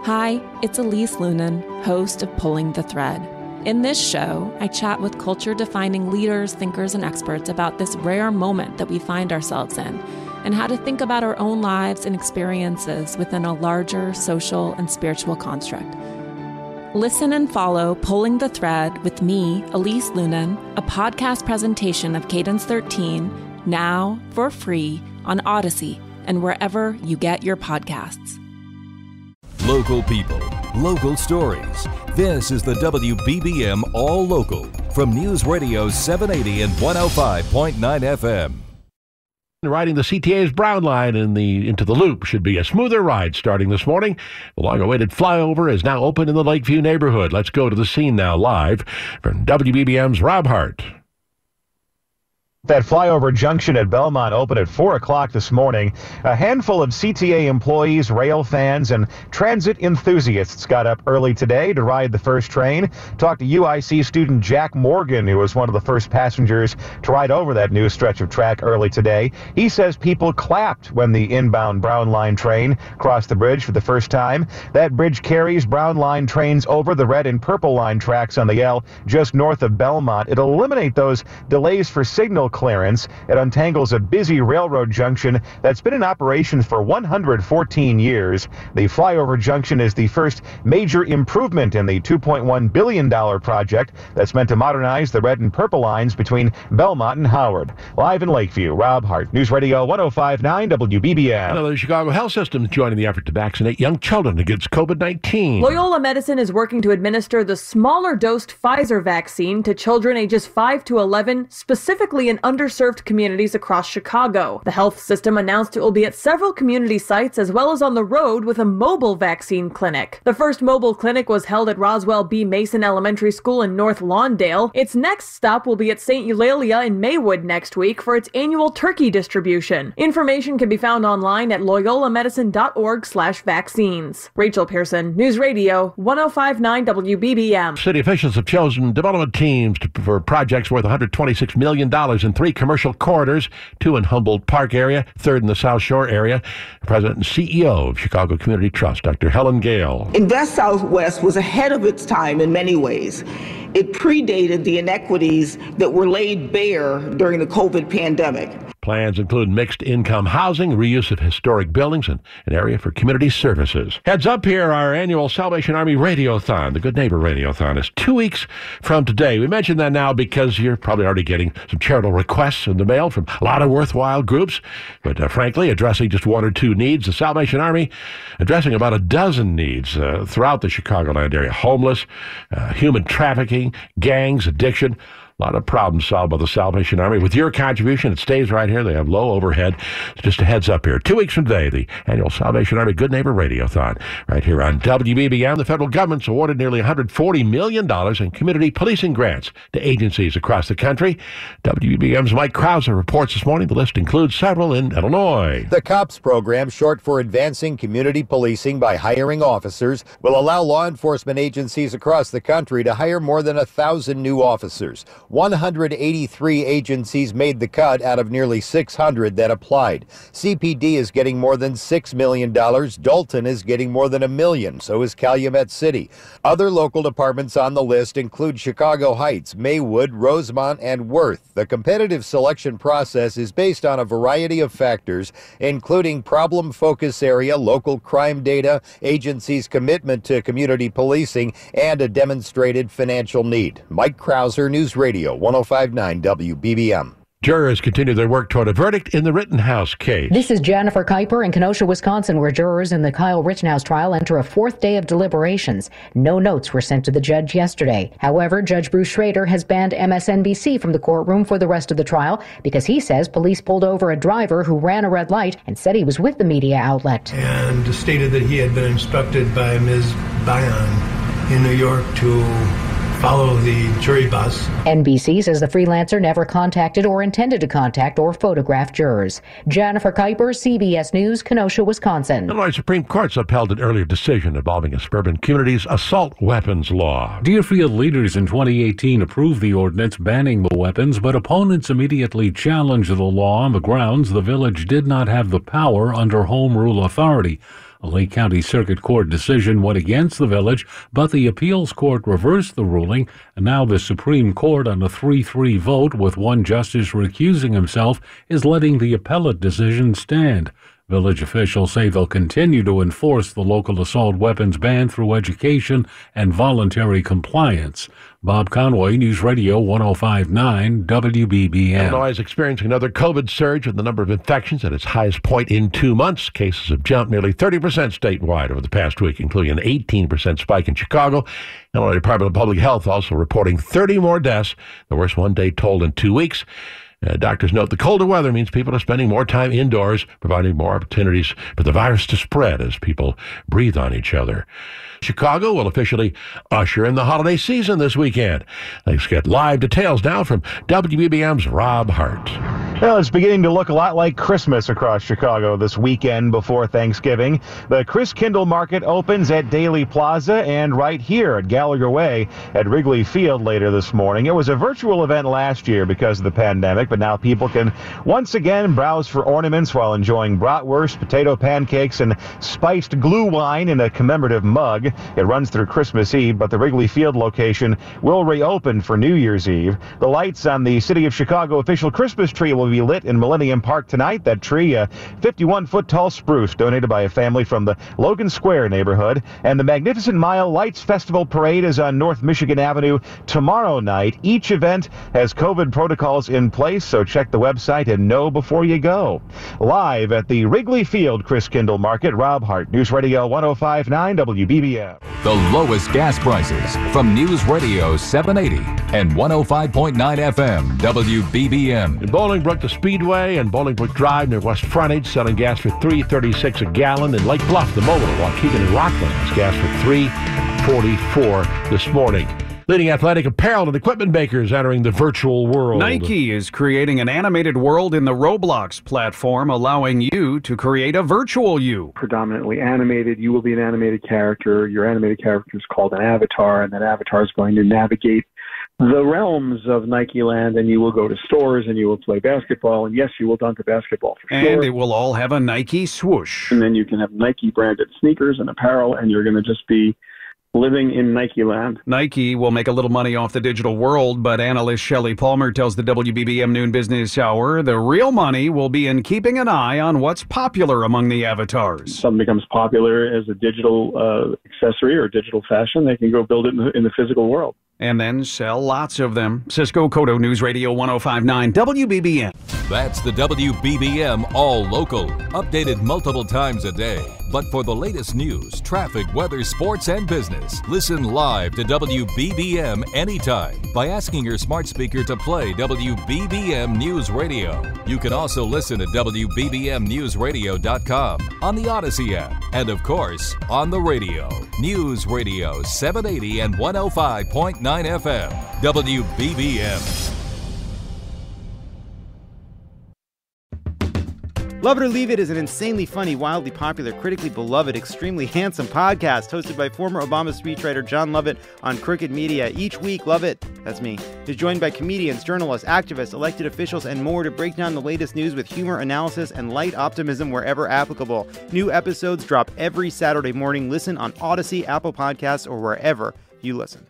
Hi, it's Elise Lunan, host of Pulling the Thread. In this show, I chat with culture-defining leaders, thinkers, and experts about this rare moment that we find ourselves in, and how to think about our own lives and experiences within a larger social and spiritual construct. Listen and follow Pulling the Thread with me, Elise Lunan, a podcast presentation of Cadence 13, now for free on Odyssey and wherever you get your podcasts. Local people, local stories. This is the WBBM All Local from News Radio 780 and 105.9 FM. Riding the CTA's Brown Line into the Loop should be a smoother ride starting this morning. The long-awaited flyover is now open in the Lakeview neighborhood. Let's go to the scene now live from WBBM's Rob Hart. That flyover junction at Belmont opened at 4 o'clock this morning. A handful of CTA employees, rail fans, and transit enthusiasts got up early today to ride the first train. Talked to UIC student Jack Morgan, who was one of the first passengers to ride over that new stretch of track early today. He says people clapped when the inbound Brown Line train crossed the bridge for the first time. That bridge carries Brown Line trains over the red and purple line tracks on the L just north of Belmont. It'll eliminate those delays for signal clearance. It untangles a busy railroad junction that's been in operation for 114 years. The flyover junction is the first major improvement in the $2.1 billion project that's meant to modernize the red and purple lines between Belmont and Howard. Live in Lakeview, Rob Hart, News Radio 105.9 WBBM. The Chicago Health System is joining the effort to vaccinate young children against COVID-19. Loyola Medicine is working to administer the smaller dosed Pfizer vaccine to children ages 5 to 11, specifically in underserved communities across Chicago. The health system announced it will be at several community sites as well as on the road with a mobile vaccine clinic. The first mobile clinic was held at Roswell B. Mason Elementary School in North Lawndale. Its next stop will be at St. Eulalia in Maywood next week for its annual turkey distribution. Information can be found online at loyolamedicine.org/vaccines. Rachel Pearson, News Radio 105.9 WBBM. City officials have chosen development teams for projects worth $126 million in 3 commercial corridors, 2 in Humboldt Park area, 3rd in the South Shore area. President and CEO of Chicago Community Trust, Dr. Helen Gale. Invest Southwest was ahead of its time in many ways. It predated the inequities that were laid bare during the COVID pandemic. Plans include mixed-income housing, reuse of historic buildings, and an area for community services. Heads up here, our annual Salvation Army Radiothon, the Good Neighbor Radiothon, is 2 weeks from today. We mention that now because you're probably already getting some charitable requests in the mail from a lot of worthwhile groups. But frankly, addressing just 1 or 2 needs, the Salvation Army addressing about a dozen needs throughout the Chicagoland area. Homeless, human trafficking, gangs, addiction. A lot of problems solved by the Salvation Army. With your contribution, it stays right here. They have low overhead. So just a heads up here. 2 weeks from today, the annual Salvation Army Good Neighbor Radiothon. Right here on WBBM, the federal government's awarded nearly $140 million in community policing grants to agencies across the country. WBBM's Mike Krauser reports this morning. The list includes several in Illinois. The COPS program, short for Advancing Community Policing by Hiring Officers, will allow law enforcement agencies across the country to hire more than 1,000 new officers. 183 agencies made the cut out of nearly 600 that applied. CPD is getting more than $6 million. Dalton is getting more than $1 million. So is Calumet City. Other local departments on the list include Chicago Heights, Maywood, Rosemont, and Worth. The competitive selection process is based on a variety of factors, including problem focus area, local crime data, agencies' commitment to community policing, and a demonstrated financial need. Mike Krauser, News Radio 105.9 WBBM. Jurors continue their work toward a verdict in the Rittenhouse case. This is Jennifer Kuiper in Kenosha, Wisconsin, where jurors in the Kyle Rittenhouse trial enter a 4th day of deliberations. No notes were sent to the judge yesterday. However, Judge Bruce Schrader has banned MSNBC from the courtroom for the rest of the trial because he says police pulled over a driver who ran a red light and said he was with the media outlet. And stated that he had been instructed by Ms. Bayan in New York to follow the jury bus. NBC says the freelancer never contacted or intended to contact or photograph jurors. Jennifer Kuiper, CBS News, Kenosha, Wisconsin. Illinois Supreme Court's upheld an earlier decision involving a suburban community's assault weapons law. Deerfield leaders in 2018 approved the ordinance banning the weapons, but opponents immediately challenged the law on the grounds the village did not have the power under home rule authority. A Lake County Circuit Court decision went against the village, but the appeals court reversed the ruling, and now the Supreme Court, on a 3-3 vote with one justice recusing himself, is letting the appellate decision stand. Village officials say they'll continue to enforce the local assault weapons ban through education and voluntary compliance. Bob Conway, News Radio 105.9 WBBM. Illinois is experiencing another COVID surge with the number of infections at its highest point in 2 months. Cases have jumped nearly 30% statewide over the past week, including an 18% spike in Chicago. Illinois Department of Public Health also reporting 30 more deaths, the worst one-day toll in 2 weeks. Doctors note the colder weather means people are spending more time indoors, providing more opportunities for the virus to spread as people breathe on each other. Chicago will officially usher in the holiday season this weekend. Let's get live details now from WBBM's Rob Hart. Well, it's beginning to look a lot like Christmas across Chicago this weekend before Thanksgiving. The Chris Kindle Market opens at Daly Plaza and right here at Gallagher Way at Wrigley Field later this morning. It was a virtual event last year because of the pandemic, but now people can once again browse for ornaments while enjoying bratwurst, potato pancakes, and spiced glue wine in a commemorative mug. It runs through Christmas Eve, but the Wrigley Field location will reopen for New Year's Eve. The lights on the City of Chicago official Christmas tree will be lit in Millennium Park tonight. That tree, a 51-foot-tall spruce donated by a family from the Logan Square neighborhood. And the Magnificent Mile Lights Festival Parade is on North Michigan Avenue tomorrow night. Each event has COVID protocols in place, so check the website and know before you go. Live at the Wrigley Field Chris Kindle Market, Rob Hart, News Radio 105.9 WBBM. The lowest gas prices from News Radio 780 and 105.9 FM WBBM. In Bolingbrook, the Speedway and Bolingbrook Drive near West Frontage selling gas for $3.36 a gallon. In Lake Bluff, the Mobile, Waukegan and Rockland has gas for $3.44 this morning. Leading athletic apparel and equipment makers entering the virtual world. Nike is creating an animated world in the Roblox platform, allowing you to create a virtual you. Predominantly animated, you will be an animated character. Your animated character is called an avatar, and that avatar is going to navigate the realms of Nike Land, and you will go to stores and you will play basketball, and yes, you will dunk a basketball for sure. And it will all have a Nike swoosh. And then you can have Nike branded sneakers and apparel, and you're going to just be living in Nike Land. Nike will make a little money off the digital world, but analyst Shelley Palmer tells the WBBM Noon Business Hour the real money will be in keeping an eye on what's popular among the avatars. Something becomes popular as a digital accessory or digital fashion, they can go build it in the physical world. And then sell lots of them. Cisco Cotto, News Radio 105.9 WBBM. That's the WBBM All Local, updated multiple times a day. But for the latest news, traffic, weather, sports, and business, listen live to WBBM anytime by asking your smart speaker to play WBBM News Radio. You can also listen at WBBMNewsRadio.com, on the Odyssey app, and of course, on the radio. News Radio 780 and 105.9 FM, WBBM. Love It or Leave It is an insanely funny, wildly popular, critically beloved, extremely handsome podcast hosted by former Obama speechwriter John Lovett on Crooked Media. Each week, Lovett, that's me, is joined by comedians, journalists, activists, elected officials, and more to break down the latest news with humor, analysis, and light optimism wherever applicable. New episodes drop every Saturday morning. Listen on Odyssey, Apple Podcasts, or wherever you listen.